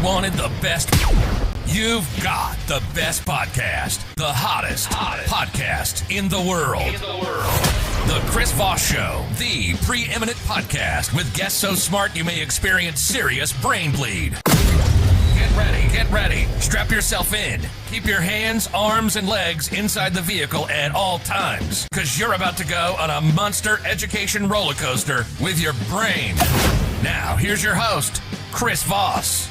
wanted the best? You've got the best podcast, the hottest podcast in the world. The Chris Voss Show, the preeminent podcast with guests so smart you may experience serious brain bleed. Get ready. Strap yourself in. Keep your hands, arms, and legs inside the vehicle at all times, because you're about to go on a monster education roller coaster with your brain. Now, here's your host, Chris Voss.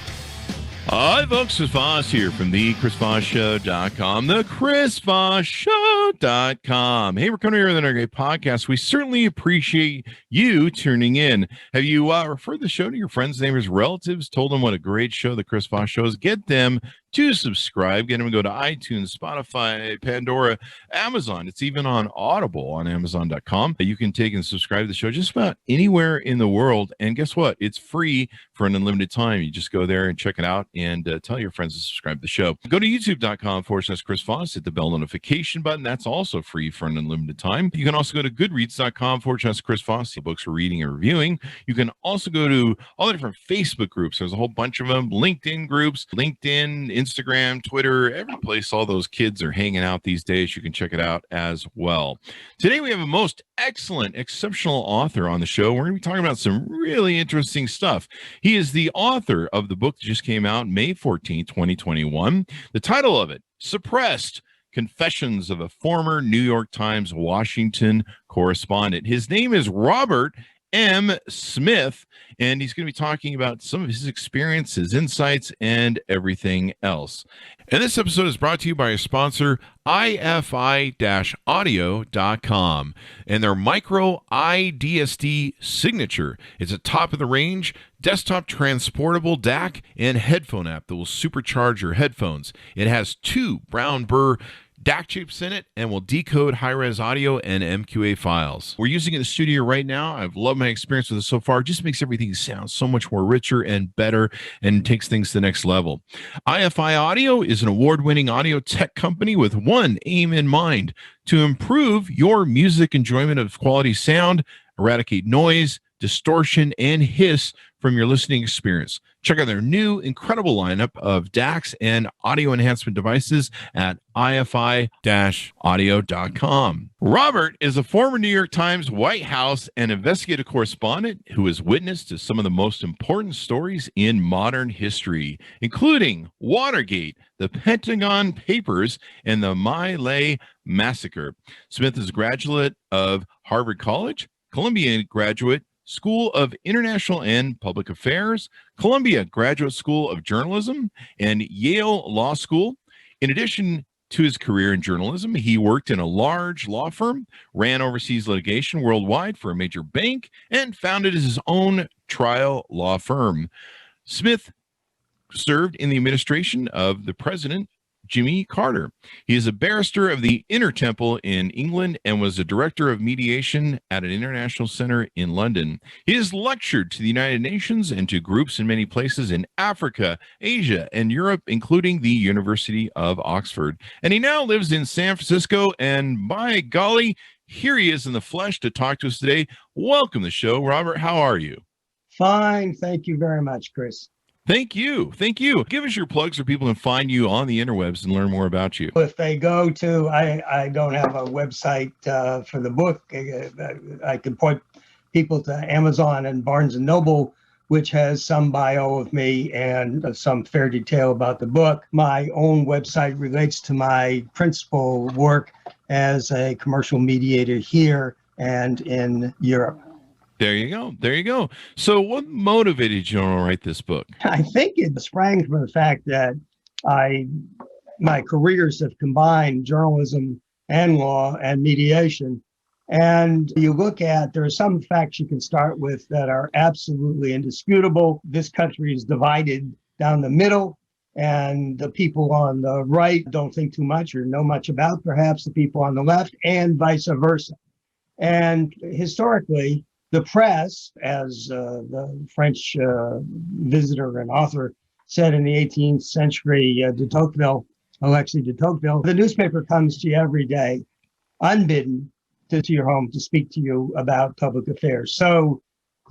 Hi, folks. Chris Voss here from the ChrisVossShow.com, the ChrisVossShow.com. Hey, we're coming here with another great podcast. We certainly appreciate you tuning in. Have you referred the show to your friends, neighbors, relatives, told them what a great show the Chris Voss Show is? Get them to subscribe. Get them to go to iTunes, Spotify, Pandora, Amazon. It's even on Audible on amzn.to. You can take and subscribe to the show just about anywhere in the world. And guess what? It's free for an unlimited time. You just go there and check it out and tell your friends to subscribe to the show. Go to youtube.com/Chris Voss. Hit the bell notification button. That's also free for an unlimited time. You can also go to goodreads.com/Chris Voss. The books we're reading and reviewing. You can also go to all the different Facebook groups. There's a whole bunch of them. LinkedIn groups, LinkedIn, Instagram, Twitter, every place all those kids are hanging out these days. You can check it out as well. Today we have a most excellent, exceptional author on the show. We're going to be talking about some really interesting stuff. He is the author of the book that just came out May 14, 2021. The title of it, Suppressed: Confessions of a Former New York Times Washington Correspondent. His name is Robert M. Smith, and he's going to be talking about some of his experiences, insights, and everything else. And this episode is brought to you by our sponsor, ifi-audio.com, and their micro iDSD signature. It's a top-of-the-range desktop transportable DAC and headphone app that will supercharge your headphones. It has 2 brown burr DAC chips in it and will decode high-res audio and MQA files. We're using it in the studio right now. I've loved my experience with it so far. It just makes everything sound so much more richer and better and takes things to the next level. iFi Audio is an award-winning audio tech company with one aim in mind: to improve your music enjoyment of quality sound, eradicate noise, distortion, and hiss from your listening experience. Check out their new incredible lineup of DACs and audio enhancement devices at ifi-audio.com. Robert is a former New York Times White House and investigative correspondent who has witnessed to some of the most important stories in modern history, including Watergate, the Pentagon Papers, and the My Lai massacre. Smith is a graduate of Harvard College, Columbia graduate, School of International and Public Affairs, Columbia Graduate School of Journalism, and Yale Law School. In addition to his career in journalism, he worked in a large law firm, ran overseas litigation worldwide for a major bank, and founded his own trial law firm. Smith served in the administration of the President Jimmy Carter. He is a barrister of the Inner Temple in England and was a director of mediation at an international center in London. He has lectured to the United Nations and to groups in many places in Africa, Asia, and Europe, including the University of Oxford. And he now lives in San Francisco, and by golly, here he is in the flesh to talk to us today. Welcome to the show, Robert. How are you? Fine. Thank you very much, Chris. Thank you. Thank you. Give us your plugs so people can find you on the interwebs and learn more about you. If they go to, I don't have a website for the book. I can point people to Amazon and Barnes and Noble, which has some bio of me and some fair detail about the book. My own website relates to my principal work as a commercial mediator here and in Europe. There you go. There you go. So what motivated you to write this book? I think it sprang from the fact that my careers have combined journalism and law and mediation. And you look at, there are some facts you can start with that are absolutely indisputable. This country is divided down the middle, and the people on the right don't think too much or know much about perhaps the people on the left, and vice versa. And historically, the press, as the French visitor and author said in the 18th century, Alexis de Tocqueville, the newspaper comes to you every day, unbidden, to your home to speak to you about public affairs. So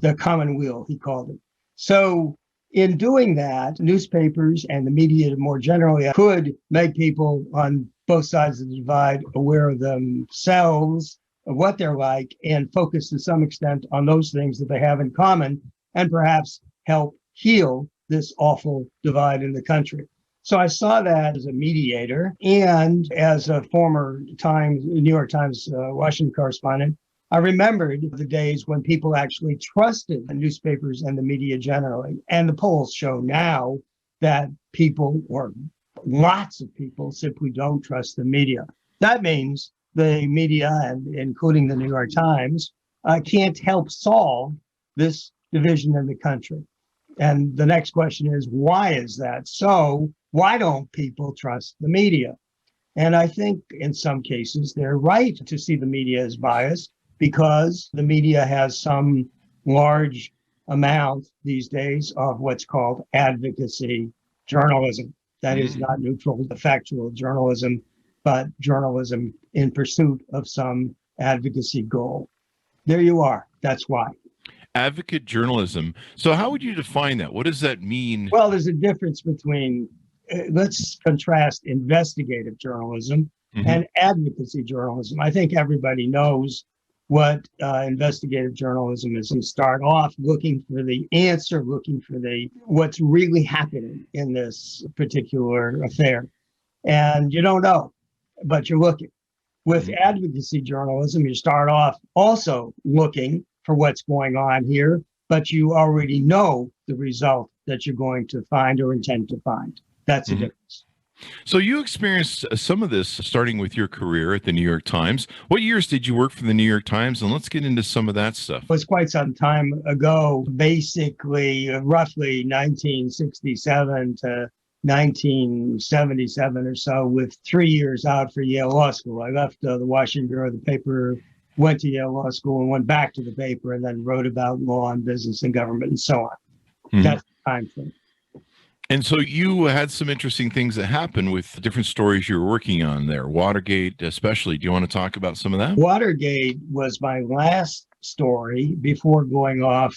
the commonweal, he called it. So in doing that, newspapers and the media more generally could make people on both sides of the divide aware of themselves, of what they're like, and focus to some extent on those things that they have in common, and perhaps help heal this awful divide in the country. So I saw that as a mediator, and as a former New York Times Washington correspondent, I remembered the days when people actually trusted the newspapers and the media generally. And the polls show now that people, or lots of people, simply don't trust the media. That means the media, and including the New York Times, can't help solve this division in the country. And the next question is, why is that so? Why don't people trust the media? And I think in some cases they're right to see the media as biased, because the media has some large amount these days of what's called advocacy journalism. That is not neutral, factual journalism, but journalism in pursuit of some advocacy goal. There you are. That's why. Advocate journalism. So how would you define that? What does that mean? Well, there's a difference between, let's contrast investigative journalism and advocacy journalism. I think everybody knows what investigative journalism is. You start off looking for the answer, looking for what's really happening in this particular affair. And you don't know, but you're looking. With advocacy journalism, you start off also looking for what's going on here, but you already know the result that you're going to find or intend to find. That's the difference. So you experienced some of this starting with your career at the New York Times. What years did you work for the New York Times? And let's get into some of that stuff. It was quite some time ago, basically roughly 1967 to 1977 or so, with 3 years out for Yale Law School. I left the Washington Bureau of the paper, went to Yale Law School, and went back to the paper, and then wrote about law and business and government and so on. That's the time frame. And so you had some interesting things that happened with different stories you were working on there, Watergate especially. Do you want to talk about some of that? Watergate was my last story before going off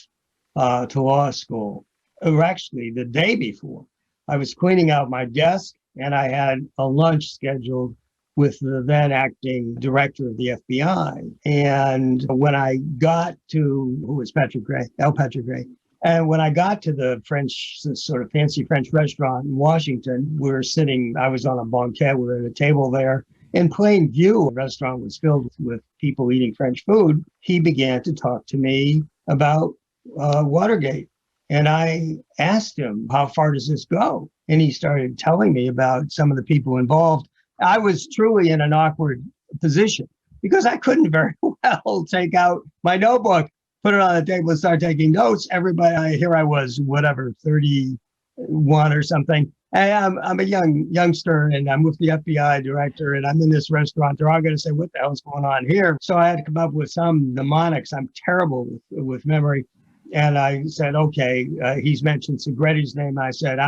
to law school. Or actually, the day before. I was cleaning out my desk, and I had a lunch scheduled with the then acting director of the FBI. And when I got to, who was Patrick Gray, Patrick Gray, and when I got to the French, sort of fancy French restaurant in Washington, we were sitting, I was on a banquette, we were at a table there. In plain view, the restaurant was filled with people eating French food. He began to talk to me about Watergate. And I asked him, how far does this go? And he started telling me about some of the people involved. I was truly in an awkward position because I couldn't very well take out my notebook, put it on the table and start taking notes. Everybody, here I was, 31 or something. And I'm a youngster, and I'm with the FBI director, and I'm in this restaurant. They're all going to say, what the hell's going on here? So I had to come up with some mnemonics. I'm terrible with memory. And I said, okay, he's mentioned Segretti's name. I said,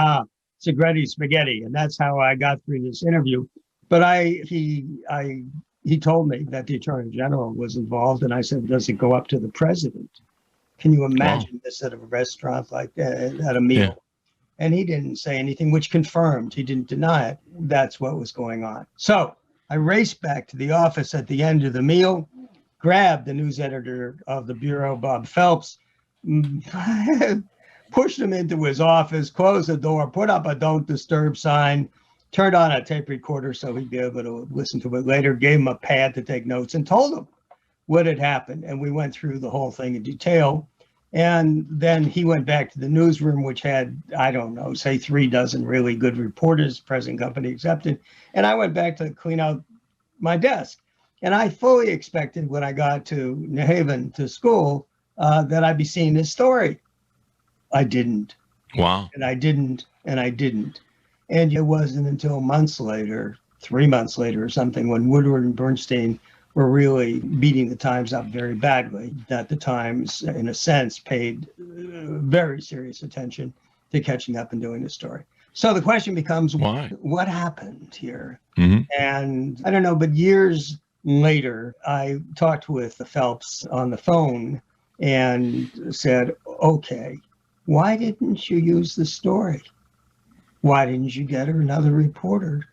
Segretti spaghetti. And that's how I got through this interview. But he told me that the Attorney General was involved. And I said, does it go up to the president? Can you imagine this at a restaurant like that, at a meal? Yeah. And he didn't say anything, which confirmed, he didn't deny it. That's what was going on. So I raced back to the office at the end of the meal, grabbed the news editor of the Bureau, Bob Phelps, pushed him into his office, closed the door, put up a don't disturb sign, turned on a tape recorder so he'd be able to listen to it later, gave him a pad to take notes, and told him what had happened. And we went through the whole thing in detail. And then he went back to the newsroom, which had, I don't know, say 3 dozen really good reporters, present company accepted. And I went back to clean out my desk. And I fully expected when I got to New Haven to school that I'd be seeing this story. I didn't. Wow. And I didn't. And it wasn't until months later, 3 months later or something, when Woodward and Bernstein were really beating the Times up very badly, that the Times, in a sense, paid very serious attention to catching up and doing the story. So the question becomes, why? What happened here? And I don't know, but years later, I talked with Phelps on the phone and said, okay, why didn't you use the story? Why didn't you get another reporter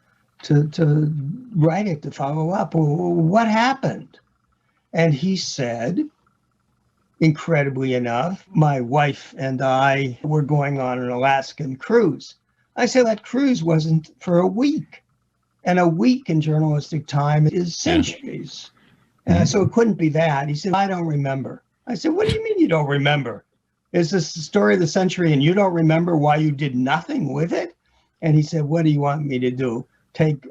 to write it, to follow up? What happened? And he said, incredibly enough, my wife and I were going on an Alaskan cruise. I said that cruise wasn't for a week. And a week in journalistic time is centuries. So it couldn't be that. He said, I don't remember. I said, what do you mean you don't remember? Is this the story of the century and you don't remember why you did nothing with it? And he said, what do you want me to do? Take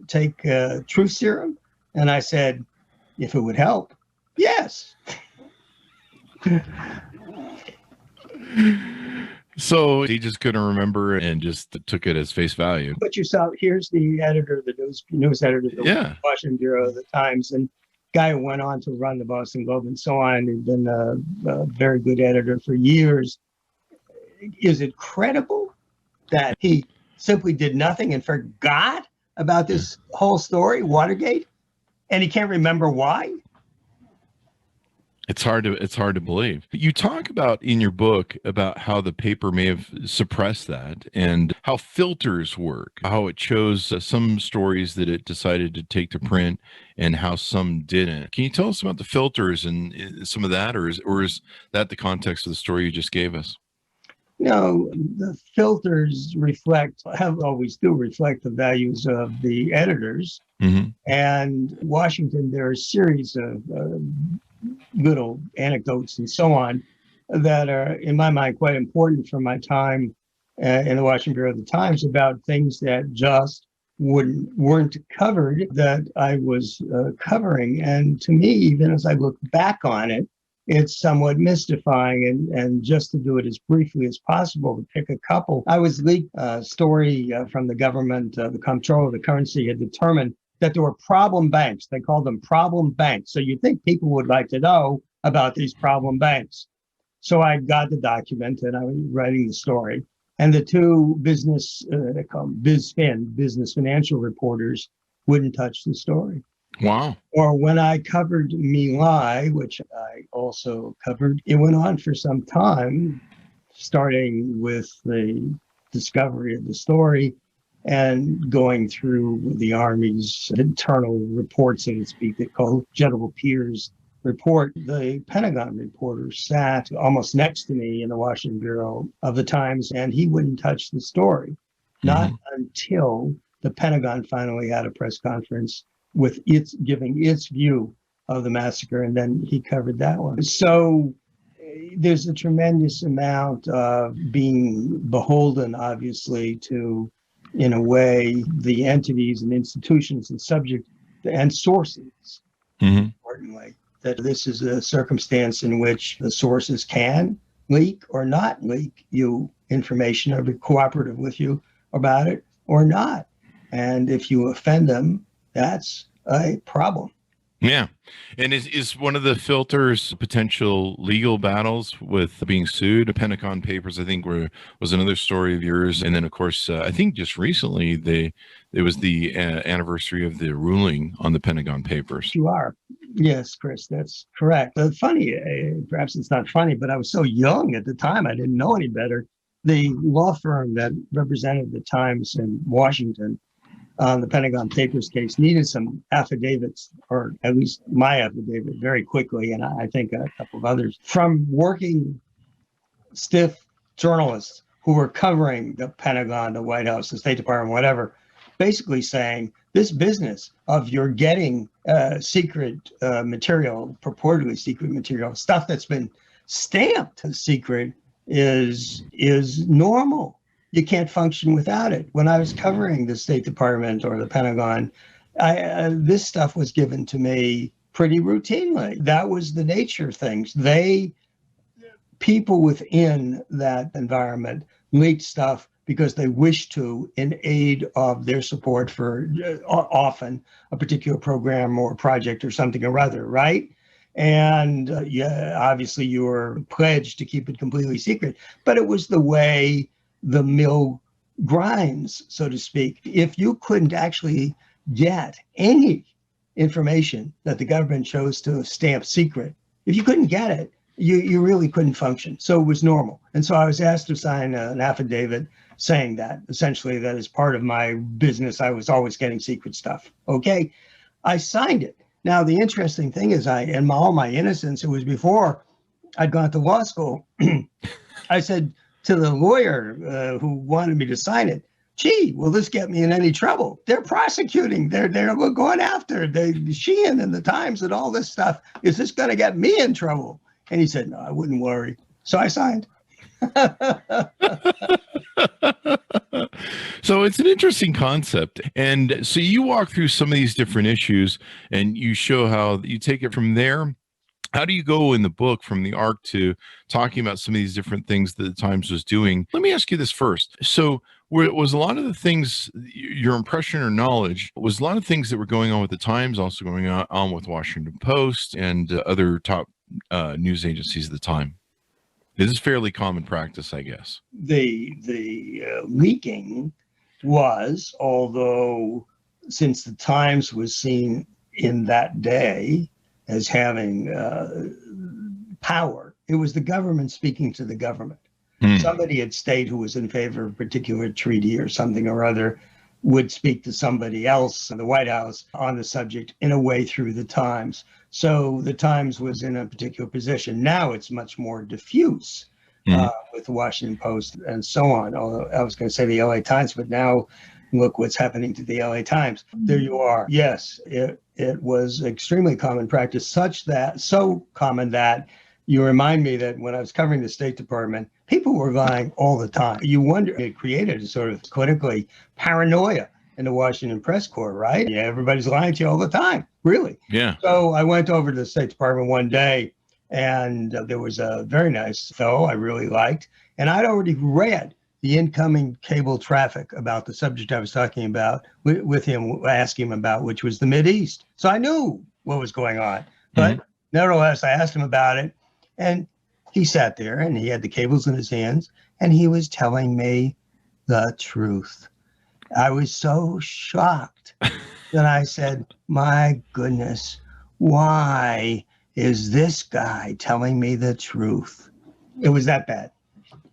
truth serum? And I said, if it would help, yes. So he just couldn't remember and just took it as face value. But you saw, here's the editor of the news editor of the Washington Bureau of the Times, and guy who went on to run the Boston Globe and so on. He'd been a very good editor for years. Is it credible that he simply did nothing and forgot about this whole story, Watergate, and he can't remember why? It's hard to believe. You talk about in your book about how the paper may have suppressed that and how filters work, how it chose some stories that it decided to take to print and how some didn't. Can you tell us about the filters and some of that, or is that the context of the story you just gave us? No, the filters always do reflect the values of the editors. Mm-hmm. And Washington, there are a series of little anecdotes and so on that are, in my mind, quite important from my time in the Washington Bureau of the Times about things that just weren't covered that I was covering. And to me, even as I look back on it, it's somewhat mystifying. And just to do it as briefly as possible, to pick a couple, I was leaked a story from the government, the comptroller of the currency had determined that there were problem banks. They called them problem banks. So you'd think people would like to know about these problem banks. So I got the document and I was writing the story. And the two business, they call them BizFin, business financial reporters, wouldn't touch the story. Wow. Or when I covered My Lai, which I also covered, it went on for some time, starting with the discovery of the story and going through the Army's internal reports, so to speak, they call General Pierre's report. The Pentagon reporter sat almost next to me in the Washington Bureau of the Times, and he wouldn't touch the story, not until the Pentagon finally had a press conference with its giving its view of the massacre, and then he covered that one. So there's a tremendous amount of being beholden, obviously, to, in a way, the entities and institutions and subject and sources, importantly, that this is a circumstance in which the sources can leak or not leak you information or be cooperative with you about it or not. And if you offend them, that's a problem. Yeah. And is one of the filters potential legal battles with being sued? The Pentagon Papers, I think, was another story of yours. And then, of course, I think just recently, it was the anniversary of the ruling on the Pentagon Papers. You are. Yes, Chris, that's correct. Funny, perhaps it's not funny, but I was so young at the time, I didn't know any better. The law firm that represented the Times in Washington on the Pentagon Papers case needed some affidavits, or at least my affidavit, very quickly, and I think a couple of others, from working stiff journalists who were covering the Pentagon, the White House, the State Department, whatever, basically saying this business of you're getting secret material, purportedly secret material, stuff that's been stamped as secret is normal. You can't function without it. When I was covering the State Department or the Pentagon, this stuff was given to me pretty routinely. That was the nature of things. People within that environment leaked stuff because they wished to in aid of their support for often a particular program or project or something or other, right? And obviously you were pledged to keep it completely secret, but it was the way the mill grinds, so to speak. If you couldn't actually get any information that the government chose to stamp secret, if you couldn't get it, you really couldn't function. So it was normal. And so I was asked to sign an affidavit saying that, essentially, that as part of my business, I was always getting secret stuff. Okay. I signed it. Now, the interesting thing is, in all my innocence, it was before I'd gone to law school. I said to the lawyer who wanted me to sign it, gee, will this get me in any trouble? They're prosecuting. They're going after the Sheehan and the Times and all this stuff. Is this going to get me in trouble? And he said, no, I wouldn't worry. So I signed. So it's an interesting concept. And so you walk through some of these different issues and you show how you take it from there. How do you go in the book from the arc to talking about some of these different things that the Times was doing? Let me ask you this first. So was a lot of the things, your impression or knowledge, was a lot of things that were going on with the Times also going on with Washington Post and other top news agencies at the time? This is fairly common practice, I guess. The leaking was, although since the Times was seen in that day as having power, it was the government speaking to the government. Somebody at state who was in favor of a particular treaty or something or other would speak to somebody else in the White House on the subject in a way through the Times. So the Times was in a particular position. Now it's much more diffuse with the Washington Post and so on. Although I was going to say the LA Times, but now look what's happening to the LA Times. There you are. Yes, it was extremely common practice, so common that you remind me that when I was covering the State Department, people were lying all the time. You wonder, it created a sort of politically paranoia in the Washington press corps, right? Yeah, everybody's lying to you all the time, really. Yeah. So I went over to the State Department one day, and there was a very nice fellow I really liked, and I'd already read the incoming cable traffic about the subject I was talking about with him, asking him about, which was the Mideast. So I knew what was going on, but nevertheless, I asked him about it, and he sat there and he had the cables in his hands and he was telling me the truth. I was so shocked that I said, my goodness, why is this guy telling me the truth? It was that bad.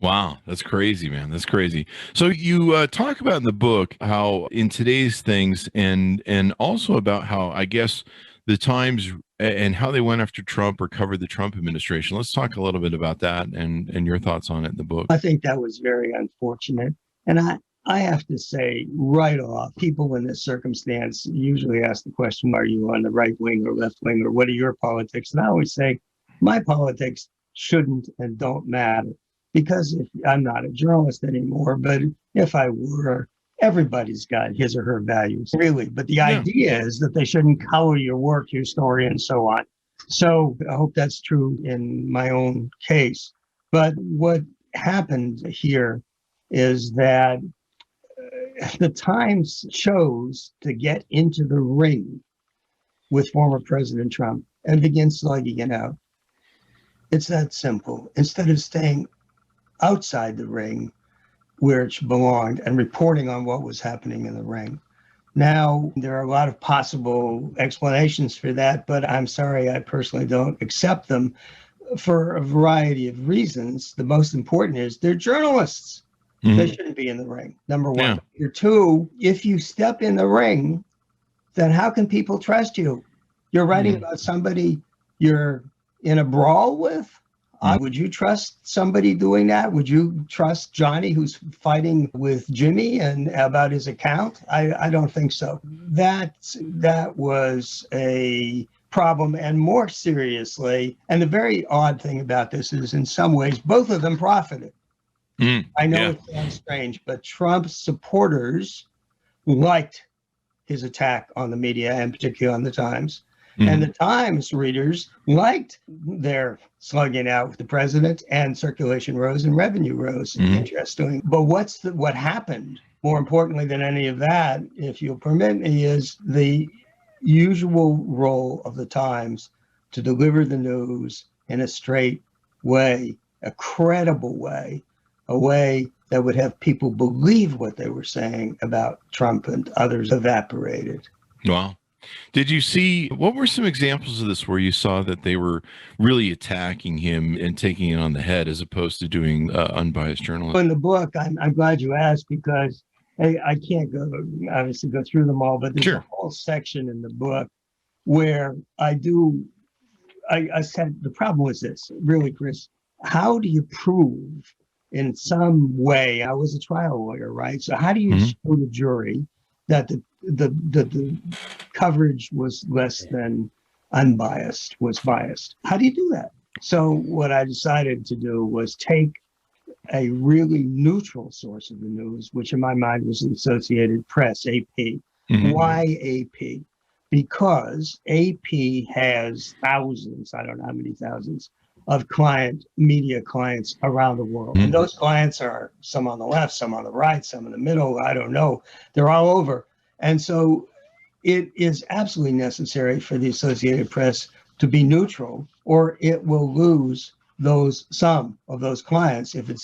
Wow, that's crazy, man. That's crazy. So you talk about in the book how in today's things and also about how, I guess, the Times and how they went after Trump or covered the Trump administration. Let's talk a little bit about that and your thoughts on it in the book. I think that was very unfortunate. And I have to say right off, people in this circumstance usually ask the question, are you on the right wing or left wing, or what are your politics? And I always say my politics shouldn't and don't matter, because I'm not a journalist anymore, but if I were, everybody's got his or her values, really. But the idea is that they shouldn't color your work, your story, and so on. So I hope that's true in my own case. But what happened here is that the Times chose to get into the ring with former President Trump and begin slugging it out. It's that simple. Instead of staying outside the ring where it belonged and reporting on what was happening in the ring. Now, there are a lot of possible explanations for that, but I'm sorry, I personally don't accept them for a variety of reasons. The most important is they're journalists. They shouldn't be in the ring, number one. Yeah. Number two, if you step in the ring, then how can people trust you? You're writing about somebody you're in a brawl with? Would you trust somebody doing that? Would you trust Johnny who's fighting with Jimmy and about his account? I don't think so. That was a problem. And more seriously, and the very odd thing about this is in some ways, both of them profited. I know it sounds strange, but Trump's supporters liked his attack on the media and particularly on the Times. And the Times readers liked their slugging out with the president, and circulation rose and revenue rose. Interesting. But what happened, more importantly than any of that, if you'll permit me, is the usual role of the Times to deliver the news in a straight way, a credible way, a way that would have people believe what they were saying about Trump and others evaporated. Wow. Did you see, what were some examples of this where you saw that they were really attacking him and taking it on the head as opposed to doing unbiased journalism? In the book, I'm glad you asked, because I can't obviously go through them all, but there's Sure. a whole section in the book where I said the problem was this, really, Chris, how do you prove in some way, I was a trial lawyer, right? So how do you show the jury that the coverage was less than unbiased, was biased? How do you do that? So what I decided to do was take a really neutral source of the news, which in my mind was the Associated Press, AP. Why AP? Because AP has thousands, I don't know how many thousands, of media clients around the world. And those clients are some on the left, some on the right, some in the middle, I don't know. They're all over. And so it is absolutely necessary for the Associated Press to be neutral, or it will lose some of those clients if it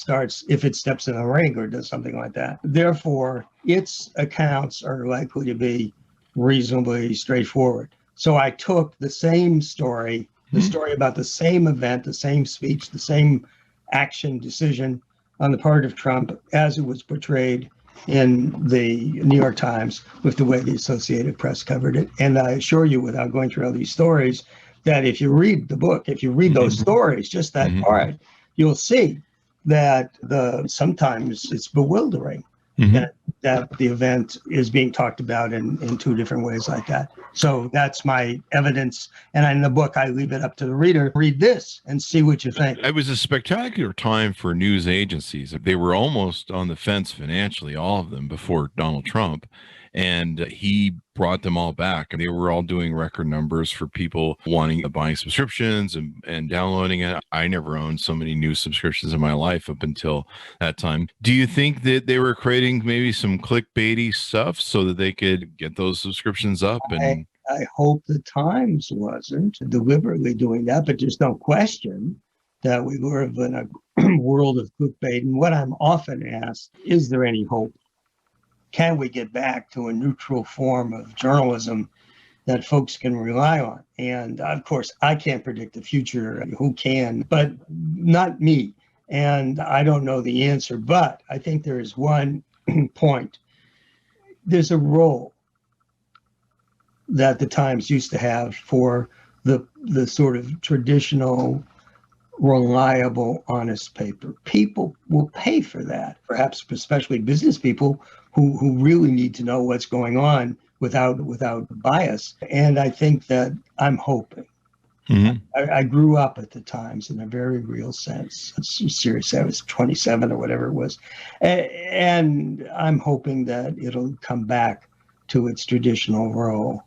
steps in a ring or does something like that. Therefore, its accounts are likely to be reasonably straightforward. So I took the same story, the story about the same event, the same speech, the same action decision on the part of Trump as it was portrayed in the New York Times with the way the Associated Press covered it. And I assure you, without going through all these stories, that if you read the book, if you read those stories, just that part, you'll see that sometimes it's bewildering that the event is being talked about in two different ways like that. So that's my evidence. And in the book, I leave it up to the reader. Read this and see what you think. It was a spectacular time for news agencies. They were almost on the fence financially, all of them, before Donald Trump. And he brought them all back. They were all doing record numbers for people buying subscriptions and downloading it. I never owned so many news subscriptions in my life up until that time. Do you think that they were creating maybe some clickbaity stuff so that they could get those subscriptions up? And I hope the Times wasn't deliberately doing that, but just don't question that we live in a world of clickbait. And what I'm often asked, is there any hope? Can we get back to a neutral form of journalism that folks can rely on? And of course, I can't predict the future. Who can? But not me. And I don't know the answer. But I think there is one point. There's a role that the Times used to have for the sort of traditional, reliable, honest paper. People will pay for that, perhaps especially business people who really need to know what's going on without bias. And I think that I'm hoping. I grew up at the Times in a very real sense. Seriously, I was 27 or whatever it was. And I'm hoping that it'll come back to its traditional role.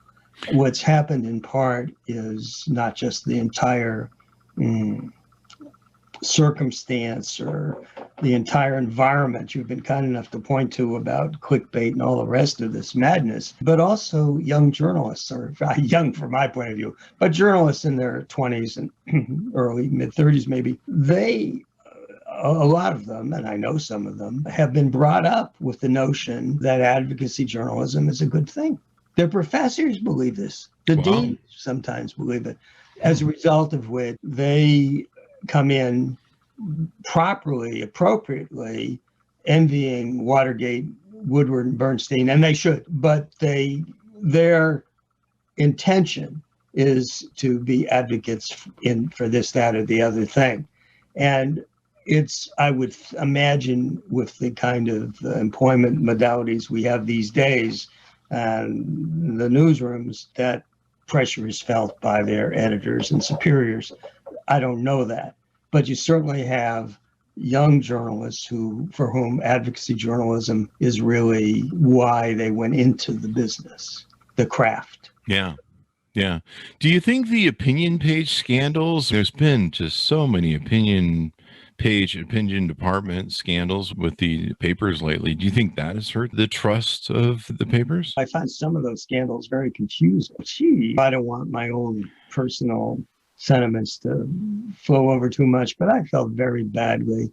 What's happened in part is not just the entire circumstance or the entire environment you've been kind enough to point to about clickbait and all the rest of this madness, but also young journalists, or young from my point of view, but journalists in their 20s and early mid-30s maybe, a lot of them, and I know some of them, have been brought up with the notion that advocacy journalism is a good thing. Their professors believe this. The deans sometimes believe it, as a result of which they come in properly, appropriately, envying Watergate, Woodward, and Bernstein, and they should, but their intention is to be advocates for this, that, or the other thing. And I would imagine, with the kind of employment modalities we have these days and the newsrooms, that pressure is felt by their editors and superiors. I don't know that, but you certainly have young journalists for whom advocacy journalism is really why they went into the business, the craft. Yeah. Do you think the opinion page scandals, there's been just so many opinion department scandals with the papers lately. Do you think that has hurt the trust of the papers? I find some of those scandals very confusing. I don't want my own personal sentiments to flow over too much, but I felt very badly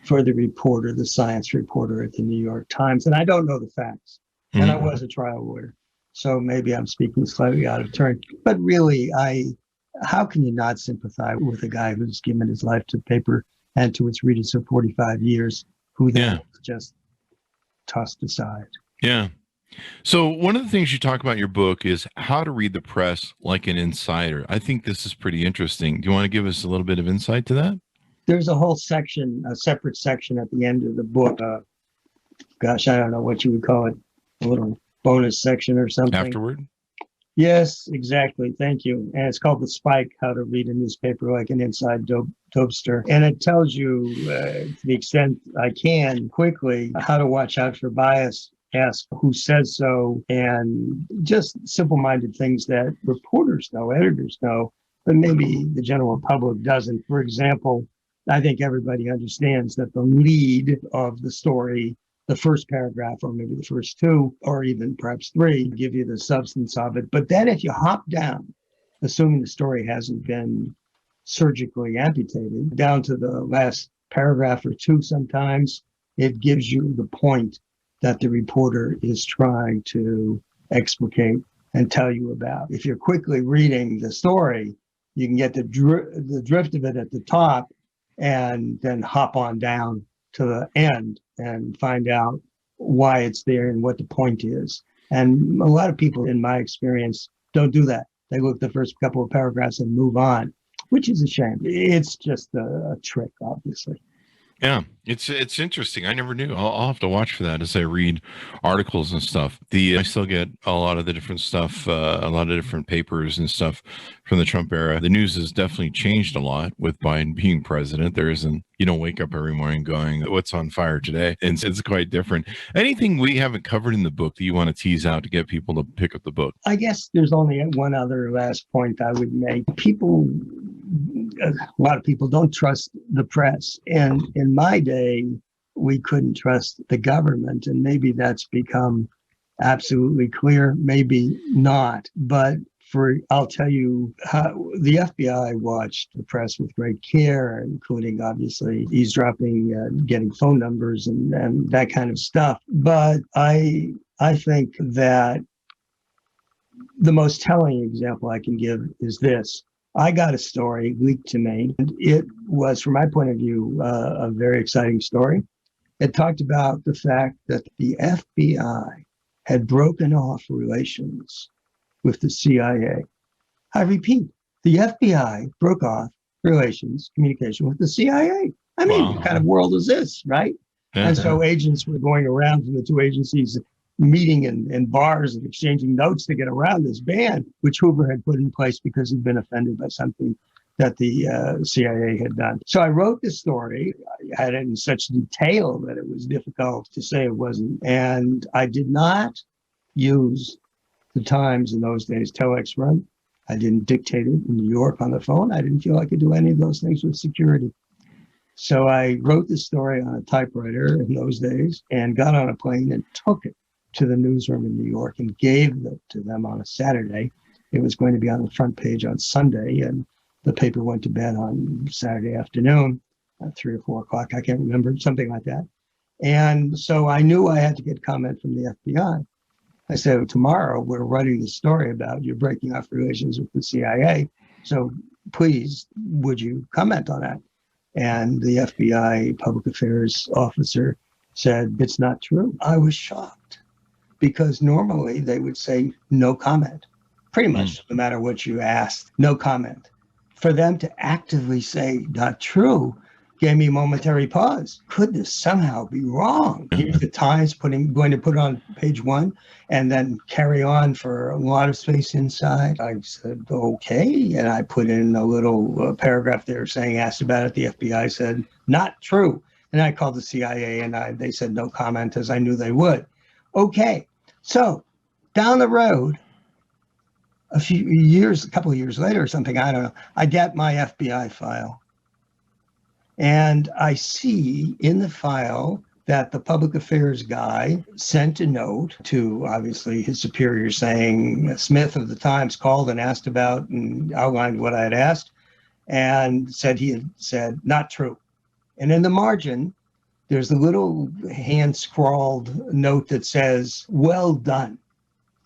for the science reporter at the New York Times. And I don't know the facts. And I was a trial lawyer. So maybe I'm speaking slightly out of turn. But really, how can you not sympathize with a guy who's given his life to paper and to its readers for 45 years, who then was just tossed aside? Yeah. So one of the things you talk about in your book is how to read the press like an insider. I think this is pretty interesting. Do you want to give us a little bit of insight to that? There's a whole section, a separate section at the end of the book. Gosh, I don't know what you would call it, a little bonus section or something. Afterward? Yes, exactly. Thank you. And it's called The Spike, How to Read a Newspaper Like an Inside Dopester. And it tells you, to the extent I can, quickly, how to watch out for bias, ask who says so, and just simple-minded things that reporters know, editors know, but maybe the general public doesn't. For example, I think everybody understands that the lead of the story, the first paragraph, or maybe the first two, or even perhaps three, give you the substance of it. But then if you hop down, assuming the story hasn't been surgically amputated, down to the last paragraph or two sometimes, it gives you the point that the reporter is trying to explicate and tell you about. If you're quickly reading the story, you can get the drift of it at the top and then hop on down to the end and find out why it's there and what the point is. And a lot of people, in my experience, don't do that. They look at the first couple of paragraphs and move on, which is a shame. It's just a trick, obviously. Yeah, it's interesting. I never knew. I'll have to watch for that as I read articles and stuff. I still get a lot of the different stuff, a lot of different papers and stuff from the Trump era. The news has definitely changed a lot with Biden being president. You don't wake up every morning going, what's on fire today? And it's quite different. Anything we haven't covered in the book that you want to tease out to get people to pick up the book? I guess there's only one other last point I would make. A lot of people don't trust the press. And in my day, we couldn't trust the government. And maybe that's become absolutely clear, maybe not. But I'll tell you how the FBI watched the press with great care, including obviously eavesdropping, getting phone numbers and that kind of stuff. But I think that the most telling example I can give is this. I got a story leaked to me, and it was, from my point of view, a very exciting story. It talked about the fact that the FBI had broken off relations with the CIA. I repeat, the FBI broke off communication with the CIA. I mean, Wow. What kind of world is this, right? Yeah. And so agents were going around from the two agencies, meeting in bars and exchanging notes to get around this ban, which Hoover had put in place because he'd been offended by something that the CIA had done. So I wrote this story. I had it in such detail that it was difficult to say it wasn't. And I did not use the Times in those days telex run. I didn't dictate it in New York on the phone. I didn't feel I could do any of those things with security. So I wrote this story on a typewriter in those days and got on a plane and took it to the newsroom in New York and gave it to them on a Saturday. It was going to be on the front page on Sunday, and the paper went to bed on Saturday afternoon at 3 or 4 o'clock. I can't remember, something like that. And so I knew I had to get comment from the FBI. I said, tomorrow we're writing the story about you breaking off relations with the CIA. So please, would you comment on that? And the FBI public affairs officer said, it's not true. I was shocked because normally they would say no comment, pretty much no matter what you asked, no comment. For them to actively say not true gave me a momentary pause. Could this somehow be wrong? Here's the Times going to put it on page 1 and then carry on for a lot of space inside. I said, okay. And I put in a little paragraph there saying, asked about it. The FBI said, not true. And I called the CIA and they said no comment, as I knew they would. Okay. So down the road, a couple of years later or something, I don't know, I get my FBI file. And I see in the file that the public affairs guy sent a note to, obviously, his superior saying, Smith of the Times called and asked about and outlined what I had asked and said he had said, not true. And in the margin, there's a little hand-scrawled note that says, well done.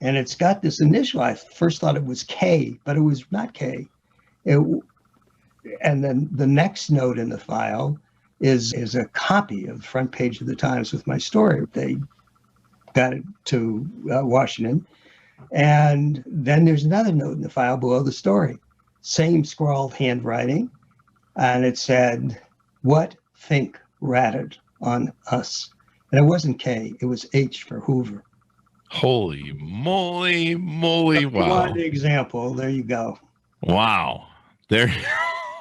And it's got this initial. I first thought it was K, but it was not K. And then the next note in the file is a copy of the front page of the Times with my story. They got it to Washington. And then there's another note in the file below the story, same scrawled handwriting. And it said, "What think ratted on us?" And it wasn't K, it was H for Hoover. Holy moly. Wow. One example. There you go. Wow. There,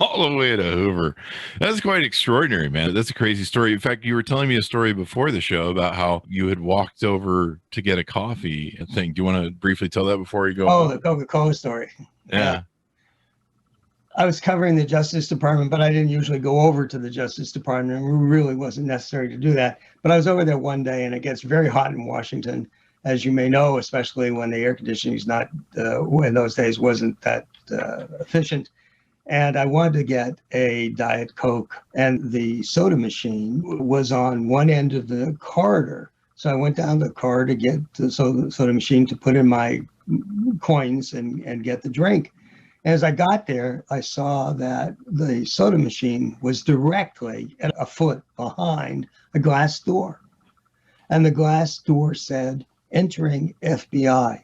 all the way to Hoover. That's quite extraordinary, man. That's a crazy story. In fact, you were telling me a story before the show about how you had walked over to get a coffee, I think. Do you want to briefly tell that before you go? Oh, the Coca-Cola story. Yeah. I was covering the Justice Department, but I didn't usually go over to the Justice Department. It really wasn't necessary to do that. But I was over there one day, and it gets very hot in Washington, as you may know, especially when the air conditioning is not, in those days, wasn't that efficient. And I wanted to get a Diet Coke, and the soda machine was on one end of the corridor. So I went down the corridor to get the soda machine to put in my coins and get the drink. As I got there, I saw that the soda machine was directly at a foot behind a glass door. And the glass door said, "Entering FBI."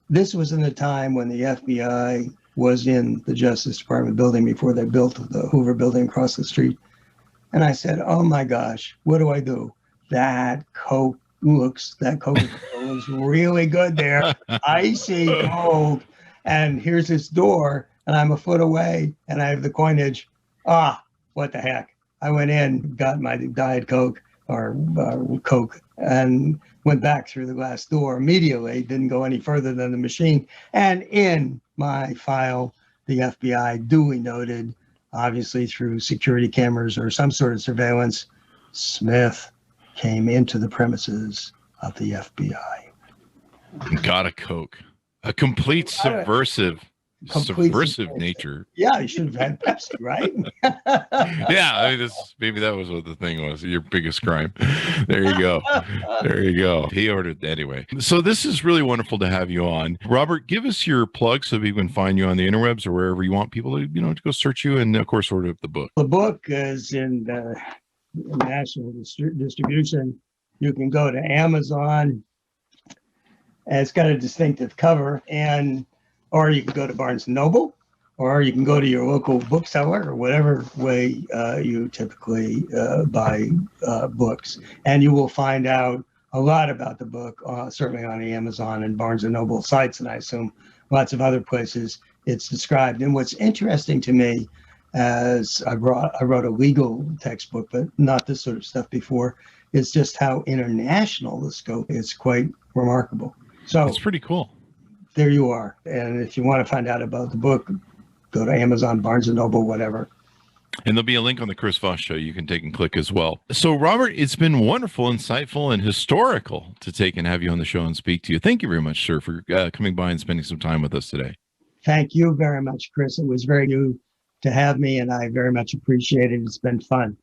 This was in a time when the FBI was in the Justice Department building before they built the Hoover building across the street. And I said, "Oh my gosh, what do I do? That Coke looks really good there. Icy Coke. And here's this door, and I'm a foot away, and I have the coinage. What the heck?" I went in, got my Diet Coke or Coke, and went back through the glass door immediately, didn't go any further than the machine. And in my file, the FBI duly noted, obviously through security cameras or some sort of surveillance, Smith came into the premises of the FBI. Got a Coke. A complete subversive nature. Yeah, you should have had Pepsi, right? Yeah, I mean, maybe that was what the thing was. Your biggest crime. There you go. There you go. He ordered anyway. So this is really wonderful to have you on. Robert, give us your plug so we can find you on the interwebs or wherever you want people to, to go search you, and of course order up the book. The book is in the national distribution. You can go to Amazon. It's got a distinctive cover, or you can go to Barnes & Noble, or you can go to your local bookseller, or whatever way you typically buy books. And you will find out a lot about the book, certainly on the Amazon and Barnes & Noble sites, and I assume lots of other places it's described. And what's interesting to me, as I wrote a legal textbook, but not this sort of stuff before, is just how international the scope is. Quite remarkable. So it's pretty cool. There you are. And if you want to find out about the book, go to Amazon, Barnes & Noble, whatever. And there'll be a link on the Chris Voss Show you can take and click as well. So, Robert, it's been wonderful, insightful, and historical to take and have you on the show and speak to you. Thank you very much, sir, for coming by and spending some time with us today. Thank you very much, Chris. It was very good to have me, and I very much appreciate it. It's been fun.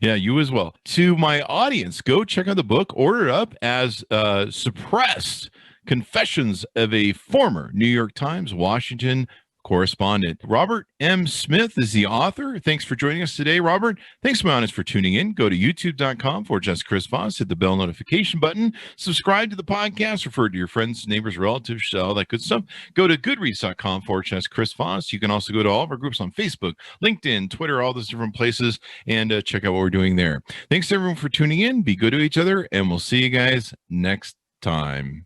Yeah, you as well. To my audience, go check out the book. Order it up as Suppressed: Confessions of a Former New York Times, Washington Correspondent. Robert M. Smith is the author. Thanks for joining us today, Robert. Thanks, my audience, for tuning in. Go to youtube.com/Chris Voss. Hit the bell notification button. Subscribe to the podcast. Refer to your friends, neighbors, relatives, all that good stuff. Go to goodreads.com/Chris Voss. You can also go to all of our groups on Facebook, LinkedIn, Twitter, all those different places, and check out what we're doing there. Thanks, everyone, for tuning in. Be good to each other, and we'll see you guys next time.